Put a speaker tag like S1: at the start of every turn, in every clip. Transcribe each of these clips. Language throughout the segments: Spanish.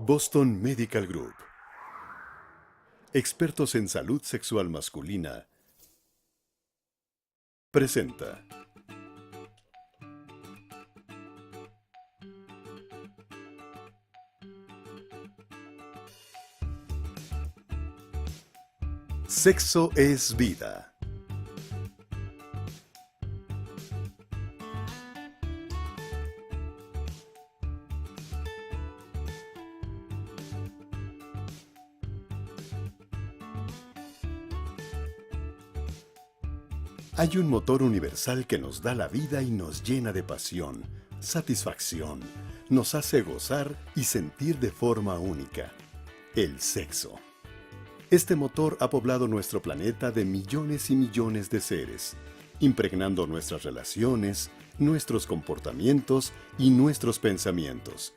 S1: Boston Medical Group. Expertos en salud sexual masculina. Presenta. Sexo es vida. Hay un motor universal que nos da la vida y nos llena de pasión, satisfacción, nos hace gozar y sentir de forma única: el sexo. Este motor ha poblado nuestro planeta de millones y millones de seres, impregnando nuestras relaciones, nuestros comportamientos y nuestros pensamientos.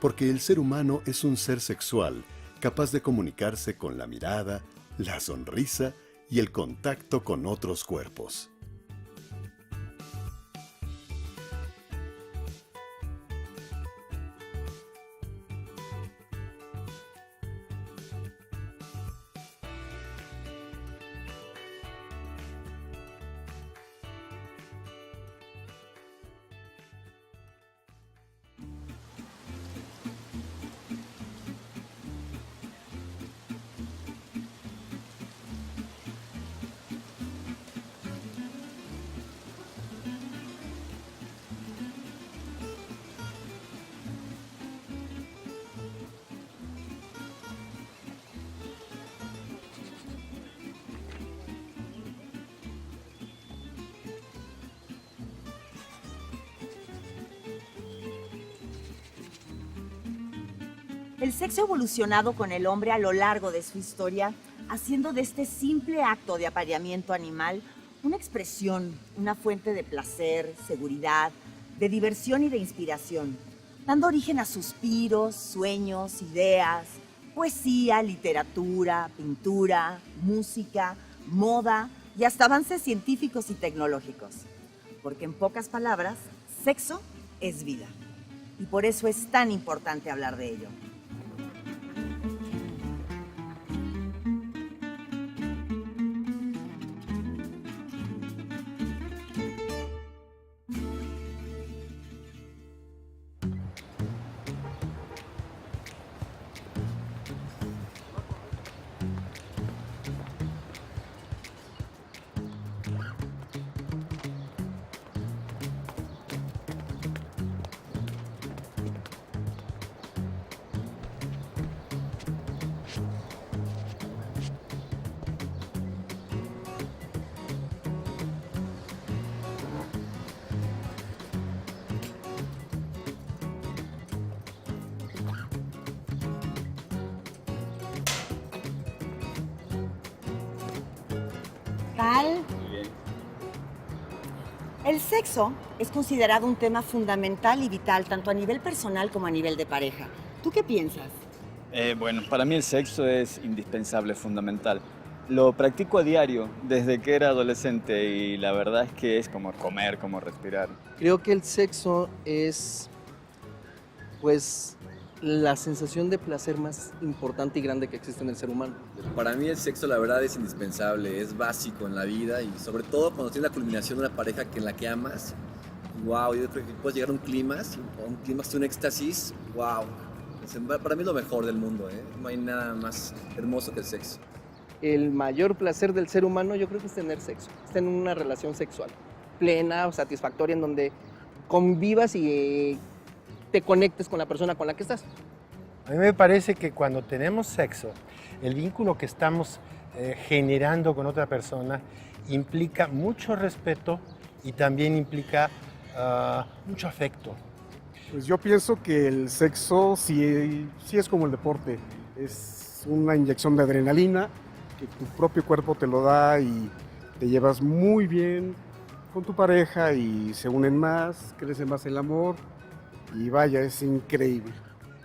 S1: Porque el ser humano es un ser sexual, capaz de comunicarse con la mirada, la sonrisa y el contacto con otros cuerpos.
S2: El sexo ha evolucionado con el hombre a lo largo de su historia, haciendo de este simple acto de apareamiento animal una expresión, una fuente de placer, seguridad, de diversión y de inspiración, dando origen a suspiros, sueños, ideas, poesía, literatura, pintura, música, moda y hasta avances científicos y tecnológicos. Porque en pocas palabras, sexo es vida. Y por eso es tan importante hablar de ello. ¿Tal? El sexo es considerado un tema fundamental y vital tanto a nivel personal como a nivel de pareja. ¿Tú qué piensas?
S3: Bueno, para mí el sexo es indispensable, fundamental. Lo practico a diario desde que era adolescente y la verdad es que es como comer, como respirar.
S4: Creo que el sexo es, pues, la sensación de placer más importante y grande que existe en el ser humano.
S5: Para mí el sexo la verdad es indispensable, es básico en la vida y sobre todo cuando tienes la culminación de una pareja en la que amas. Wow, yo creo que puedes llegar a un clímax, un éxtasis, wow. Para mí es lo mejor del mundo, ¿eh? No hay nada más hermoso que el sexo.
S4: El mayor placer del ser humano yo creo que es tener sexo, es tener una relación sexual plena o satisfactoria en donde convivas y te conectes con la persona con la que estás.
S6: A mí me parece que cuando tenemos sexo, el vínculo que estamos generando con otra persona implica mucho respeto y también implica mucho afecto.
S7: Pues yo pienso que el sexo sí es como el deporte, es una inyección de adrenalina que tu propio cuerpo te lo da y te llevas muy bien con tu pareja y se unen más, crece más el amor y vaya, es increíble.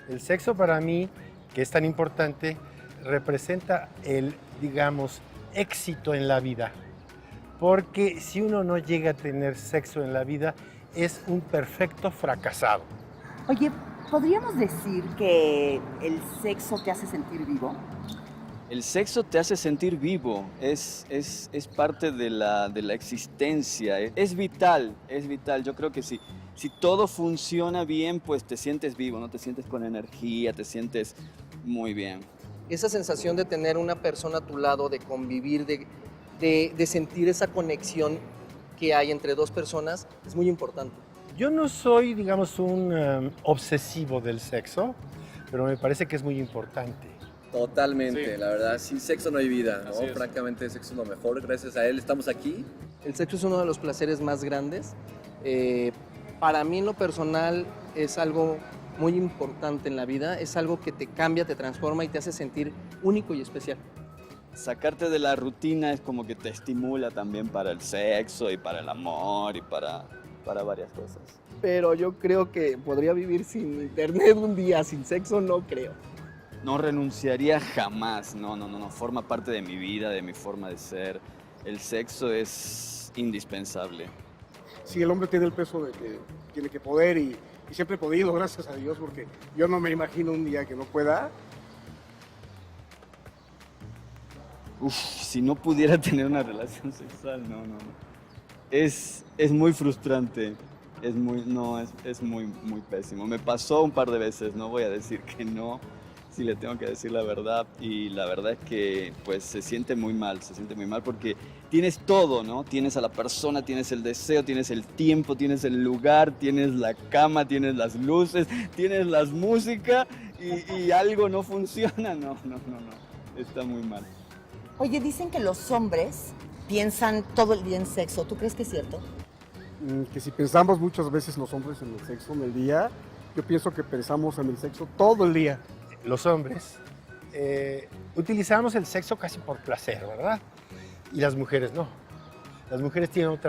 S6: El sexo para mí, que es tan importante, representa el, digamos, éxito en la vida. Porque si uno no llega a tener sexo en la vida, es un perfecto fracasado.
S2: Oye, ¿Podríamos decir que el sexo te hace sentir vivo?
S3: El sexo te hace sentir vivo, es parte de la existencia, es vital, es vital. Yo creo que si todo funciona bien, pues te sientes vivo, ¿no? Te sientes con energía, te sientes muy bien.
S4: Esa sensación de tener una persona a tu lado, de convivir, de sentir esa conexión que hay entre dos personas, es muy importante.
S6: Yo no soy, digamos, un obsesivo del sexo, pero me parece que es muy importante.
S5: Totalmente,
S8: Sí.
S5: la verdad, sin sexo no hay vida, ¿no?
S8: Así es.
S5: Francamente, el sexo es lo mejor, gracias a él estamos aquí.
S4: El sexo es uno de los placeres más grandes. Para mí en lo personal es algo muy importante en la vida, es algo que te cambia, te transforma y te hace sentir único y especial.
S3: Sacarte de la rutina es como que te estimula también para el sexo y para el amor y para varias cosas.
S4: Pero yo creo que podría vivir sin internet un día, sin sexo no creo.
S3: No renunciaría jamás, no, forma parte de mi vida, de mi forma de ser. El sexo es indispensable.
S7: Sí, el hombre tiene el peso de que tiene que poder y siempre he podido, gracias a Dios, porque yo no me imagino un día que no pueda.
S3: Si no pudiera tener una relación sexual, no. Es muy frustrante, es muy pésimo. Me pasó un par de veces, no voy a decir que no, si le tengo que decir la verdad, y la verdad es que pues se siente muy mal porque tienes todo, ¿no? Tienes a la persona, tienes el deseo, tienes el tiempo, tienes el lugar, tienes la cama, tienes las luces, tienes la música y algo no funciona, no, está muy mal.
S2: Oye, dicen que los hombres piensan todo el día en sexo. ¿Tú crees que es cierto?
S7: Que si pensamos muchas veces los hombres en el sexo en el día, yo pienso que pensamos en el sexo todo el día.
S6: Los hombres utilizamos el sexo casi por placer, ¿verdad? Y las mujeres no. Las mujeres tienen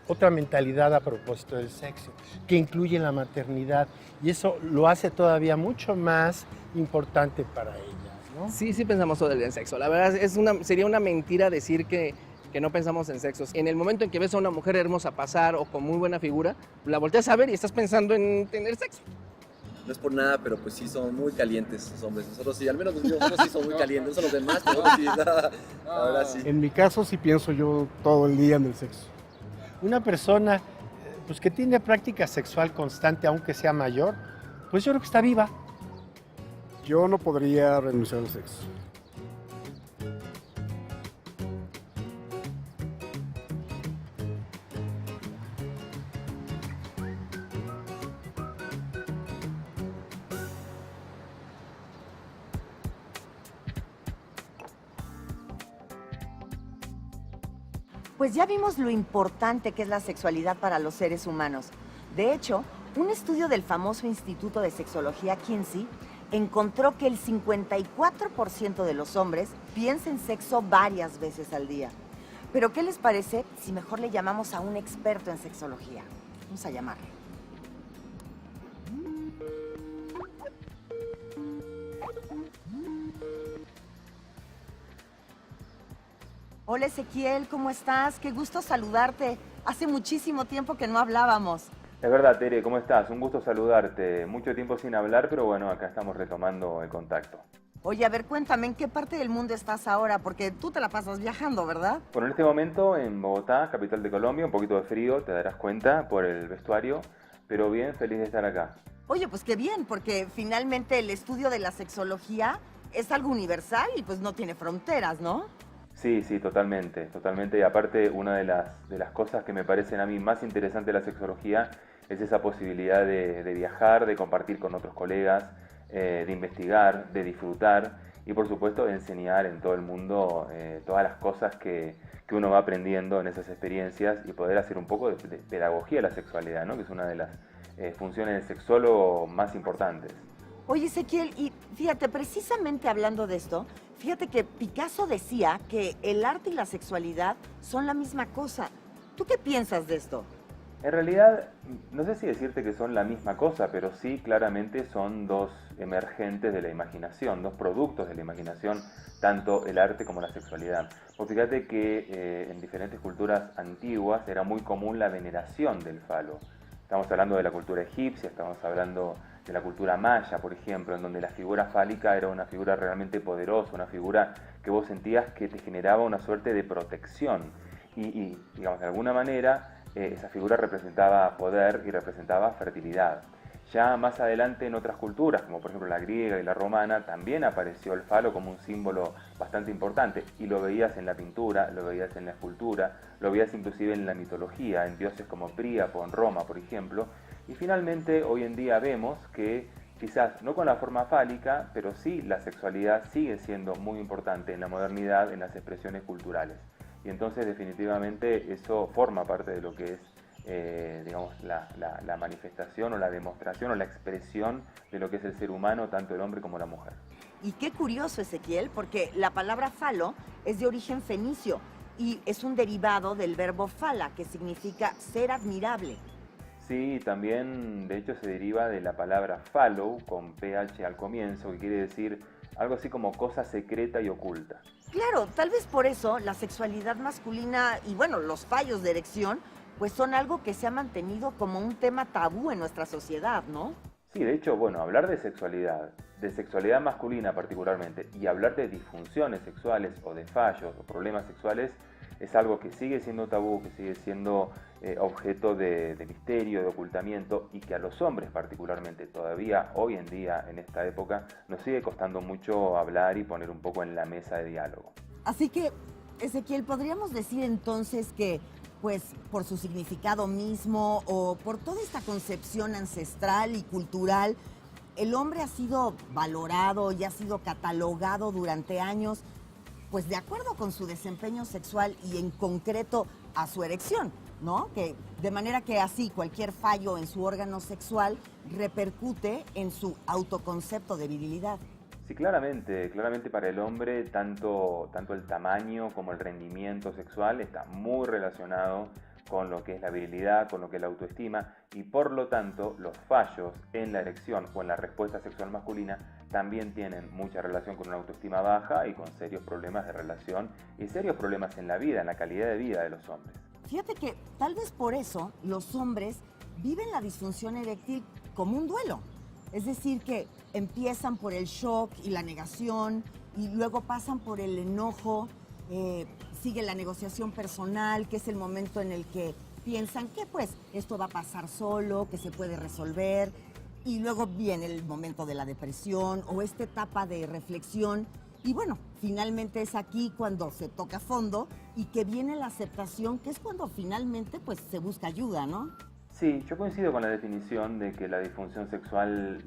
S6: otra mentalidad a propósito del sexo, que incluye la maternidad, y eso lo hace todavía mucho más importante para ellas, ¿no?
S4: Sí pensamos todo el día en sexo. La verdad sería una mentira decir que no pensamos en sexo. En el momento en que ves a una mujer hermosa pasar o con muy buena figura, la volteas a ver y estás pensando en tener sexo.
S5: No es por nada, pero pues sí son muy calientes los hombres. Nosotros sí, al menos nosotros sí somos muy calientes, no son los demás, pero nosotros sí, la verdad sí.
S7: En mi caso sí pienso yo todo el día en el sexo.
S6: Una persona pues, que tiene práctica sexual constante, aunque sea mayor, pues yo creo que está viva.
S7: Yo no podría renunciar al sexo.
S2: Pues ya vimos lo importante que es la sexualidad para los seres humanos. De hecho, un estudio del famoso Instituto de Sexología Kinsey encontró que el 54% de los hombres piensa en sexo varias veces al día. Pero ¿qué les parece si mejor le llamamos a un experto en sexología? Vamos a llamarle. Hola Ezequiel, ¿cómo estás? Qué gusto saludarte. Hace muchísimo tiempo que no hablábamos.
S9: Es verdad, Tere, ¿cómo estás? Un gusto saludarte. Mucho tiempo sin hablar, pero bueno, acá estamos retomando el contacto.
S2: Oye, a ver, cuéntame, ¿en qué parte del mundo estás ahora? Porque tú te la pasas viajando, ¿verdad?
S9: Bueno, en este momento en Bogotá, capital de Colombia, un poquito de frío, te darás cuenta por el vestuario, pero bien, feliz de estar acá.
S2: Oye, pues qué bien, porque finalmente el estudio de la sexología es algo universal y pues no tiene fronteras, ¿no?
S9: Sí, totalmente. Y aparte, una de las cosas que me parecen a mí más interesantes de la sexología es esa posibilidad de viajar, de compartir con otros colegas, de investigar, de disfrutar y por supuesto de enseñar en todo el mundo todas las cosas que uno va aprendiendo en esas experiencias y poder hacer un poco de pedagogía de la sexualidad, ¿no? Que es una de las funciones del sexólogo más importantes.
S2: Oye, Ezequiel, y fíjate, precisamente hablando de esto, fíjate que Picasso decía que el arte y la sexualidad son la misma cosa. ¿Tú qué piensas de esto?
S9: En realidad, no sé si decirte que son la misma cosa, pero sí claramente son dos emergentes de la imaginación, dos productos de la imaginación, tanto el arte como la sexualidad. Pues fíjate que en diferentes culturas antiguas era muy común la veneración del falo. Estamos hablando de la cultura egipcia, estamos hablando de la cultura maya, por ejemplo, en donde la figura fálica era una figura realmente poderosa, una figura que vos sentías que te generaba una suerte de protección. Y digamos, de alguna manera, esa figura representaba poder y representaba fertilidad. Ya más adelante en otras culturas, como por ejemplo la griega y la romana, también apareció el falo como un símbolo bastante importante, y lo veías en la pintura, lo veías en la escultura, lo veías inclusive en la mitología, en dioses como Príapo en Roma, por ejemplo. Y finalmente hoy en día vemos que quizás no con la forma fálica, pero sí la sexualidad sigue siendo muy importante en la modernidad, en las expresiones culturales. Y entonces definitivamente eso forma parte de lo que es digamos, la manifestación o la demostración o la expresión de lo que es el ser humano, tanto el hombre como la mujer.
S2: Y qué curioso, Ezequiel, porque la palabra falo es de origen fenicio y es un derivado del verbo fala, que significa ser admirable.
S9: Sí, también de hecho se deriva de la palabra fallow, con ph al comienzo, que quiere decir algo así como cosa secreta y oculta.
S2: Claro, tal vez por eso la sexualidad masculina y bueno, los fallos de erección, pues son algo que se ha mantenido como un tema tabú en nuestra sociedad, ¿no?
S9: Sí, de hecho, bueno, hablar de sexualidad masculina particularmente, y hablar de disfunciones sexuales o de fallos o problemas sexuales, es algo que sigue siendo tabú, que sigue siendo objeto de misterio, de ocultamiento, y que a los hombres particularmente todavía hoy en día, en esta época, nos sigue costando mucho hablar y poner un poco en la mesa de diálogo.
S2: Así que, Ezequiel, ¿podríamos decir entonces que pues por su significado mismo o por toda esta concepción ancestral y cultural, el hombre ha sido valorado y ha sido catalogado durante años, pues de acuerdo con su desempeño sexual y en concreto a su erección, ¿no? Que de manera que así cualquier fallo en su órgano sexual repercute en su autoconcepto de virilidad?
S9: Sí, claramente para el hombre tanto el tamaño como el rendimiento sexual está muy relacionado con lo que es la virilidad, con lo que es la autoestima, y por lo tanto los fallos en la erección o en la respuesta sexual masculina también tienen mucha relación con una autoestima baja y con serios problemas de relación y serios problemas en la vida, en la calidad de vida de los hombres.
S2: Fíjate que tal vez por eso los hombres viven la disfunción eréctil como un duelo. Es decir, que empiezan por el shock y la negación y luego pasan por el enojo, sigue la negociación personal, que es el momento en el que piensan que pues esto va a pasar solo, que se puede resolver, y luego viene el momento de la depresión o esta etapa de reflexión y bueno, finalmente es aquí cuando se toca fondo y que viene la aceptación, que es cuando finalmente pues se busca ayuda, ¿no?
S9: Sí, yo coincido con la definición de que la disfunción sexual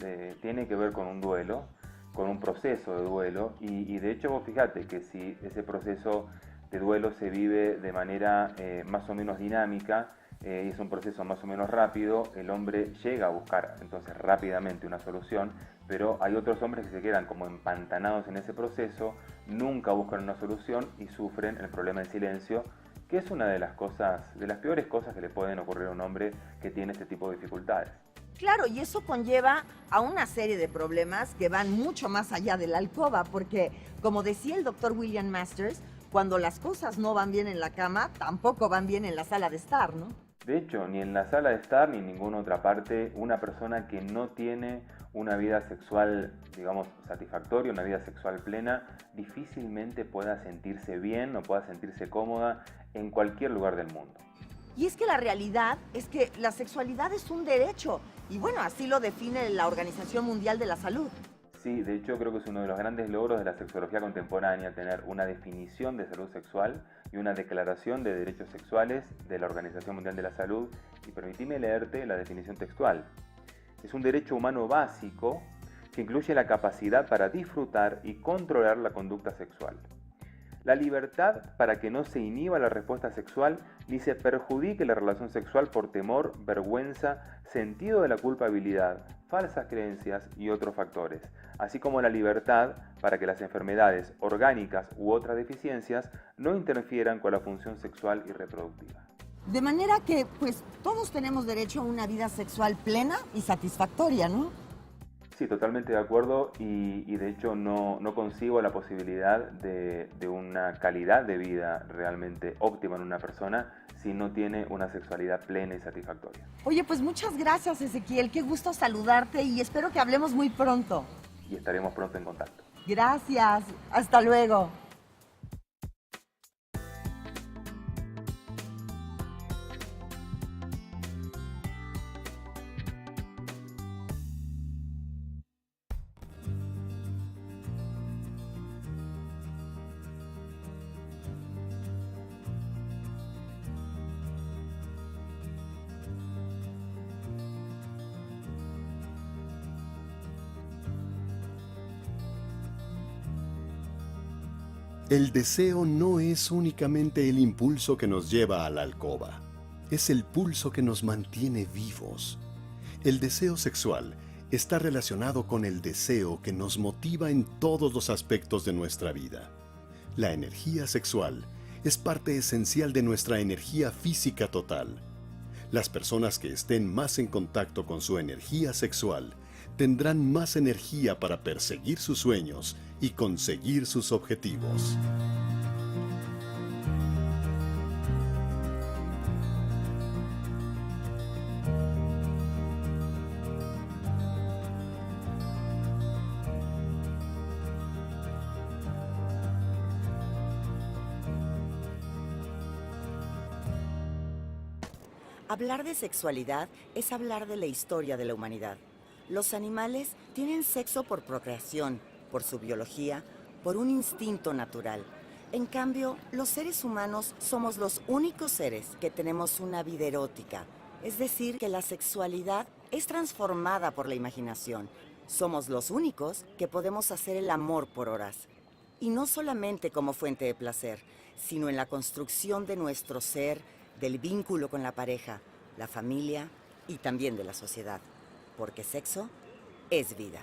S9: tiene que ver con un duelo, con un proceso de duelo, y de hecho vos fíjate que si ese proceso de duelo se vive de manera más o menos dinámica y es un proceso más o menos rápido, el hombre llega a buscar entonces rápidamente una solución, pero hay otros hombres que se quedan como empantanados en ese proceso, nunca buscan una solución y sufren el problema en silencio, que es una de las peores cosas que le pueden ocurrir a un hombre que tiene este tipo de dificultades.
S2: Claro, y eso conlleva a una serie de problemas que van mucho más allá de la alcoba, porque como decía el doctor William Masters, cuando las cosas no van bien en la cama, tampoco van bien en la sala de estar, ¿no?
S9: De hecho, ni en la sala de estar ni en ninguna otra parte, una persona que no tiene una vida sexual, digamos, satisfactoria, una vida sexual plena, difícilmente pueda sentirse bien o pueda sentirse cómoda en cualquier lugar del mundo.
S2: Y es que la realidad es que la sexualidad es un derecho, y bueno, así lo define la Organización Mundial de la Salud.
S9: Sí, de hecho creo que es uno de los grandes logros de la sexología contemporánea, tener una definición de salud sexual y una declaración de derechos sexuales de la Organización Mundial de la Salud, y permitime leerte la definición textual. Es un derecho humano básico que incluye la capacidad para disfrutar y controlar la conducta sexual. La libertad para que no se inhiba la respuesta sexual ni se perjudique la relación sexual por temor, vergüenza, sentido de la culpabilidad, falsas creencias y otros factores, así como la libertad para que las enfermedades orgánicas u otras deficiencias no interfieran con la función sexual y reproductiva.
S2: De manera que, pues, todos tenemos derecho a una vida sexual plena y satisfactoria, ¿no?
S9: Sí, totalmente de acuerdo, y de hecho no concibo la posibilidad de una calidad de vida realmente óptima en una persona si no tiene una sexualidad plena y satisfactoria.
S2: Oye, pues muchas gracias, Ezequiel. Qué gusto saludarte y espero que hablemos muy pronto.
S9: Y estaremos pronto en contacto.
S2: Gracias. Hasta luego.
S1: El deseo no es únicamente el impulso que nos lleva a la alcoba, es el pulso que nos mantiene vivos. El deseo sexual está relacionado con el deseo que nos motiva en todos los aspectos de nuestra vida. La energía sexual es parte esencial de nuestra energía física total. Las personas que estén más en contacto con su energía sexual tendrán más energía para perseguir sus sueños y conseguir sus objetivos.
S2: Hablar de sexualidad es hablar de la historia de la humanidad. Los animales tienen sexo por procreación, por su biología, por un instinto natural. En cambio, los seres humanos somos los únicos seres que tenemos una vida erótica. Es decir, que la sexualidad es transformada por la imaginación. Somos los únicos que podemos hacer el amor por horas. Y no solamente como fuente de placer, sino en la construcción de nuestro ser, del vínculo con la pareja, la familia y también de la sociedad. Porque sexo es vida.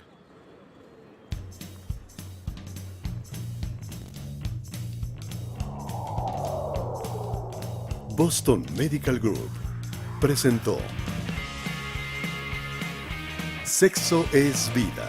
S1: Boston Medical Group presentó Sexo es vida.